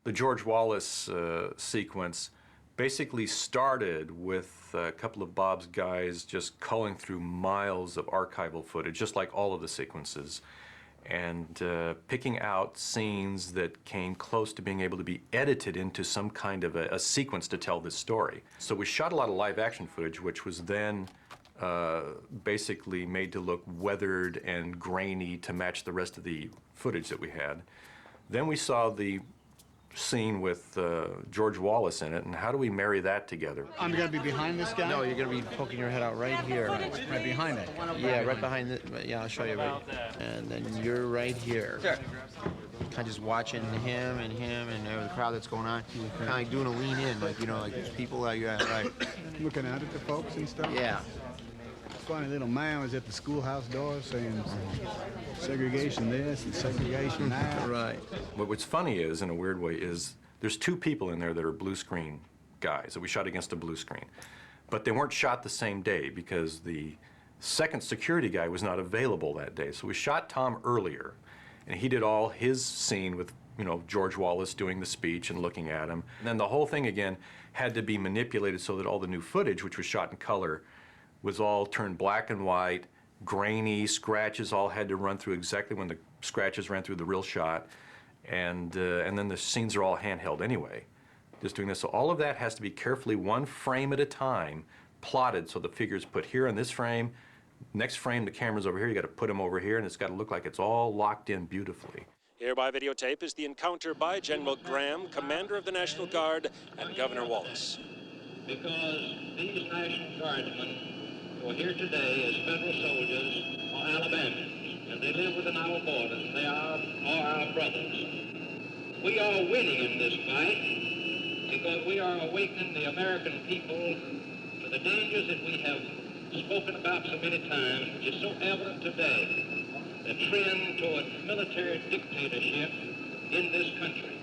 The George Wallace sequence basically started with a couple of Bob's guys just culling through miles of archival footage, just like all of the sequences, and picking out scenes that came close to being able to be edited into some kind of a sequence to tell this story. So we shot a lot of live action footage, which was then basically made to look weathered and grainy to match the rest of the footage that we had. Then we saw the scene with George Wallace in it, and how do we marry that together? I'm going to be behind this guy? No, you're going to be poking your head out right here. Right behind it? Yeah, right behind it. Yeah, I'll show you right. And then you're right here. Sure. Kind of just watching him and the crowd that's going on. Kind of like doing a lean in, like, you know, like there's people that you're at, right. Looking out at the folks and stuff? Yeah. Funny little man was at the schoolhouse door saying segregation this and segregation that. Right. But what's funny is, in a weird way, is there's two people in there that are blue screen guys that we shot against a blue screen. But they weren't shot the same day because the second security guy was not available that day. So we shot Tom earlier, and he did all his scene with, you know, George Wallace doing the speech and looking at him. And then the whole thing again had to be manipulated so that all the new footage, which was shot in color, was all turned black and white, grainy, scratches all had to run through exactly when the scratches ran through the real shot, and then the scenes are all handheld anyway, just doing this. So all of that has to be carefully, one frame at a time, plotted, so the figure's put here in this frame, next frame the camera's over here, you got to put them over here, and it's got to look like it's all locked in beautifully. Here by videotape is the encounter by General Graham, commander of the National Guard, and Governor Wallace. Because these National Guardsmen who are here today as federal soldiers are Alabamians, and they live within our borders. They are our brothers. We are winning in this fight because we are awakening the American people to the dangers that we have spoken about so many times, which is so evident today, the trend toward military dictatorship in this country.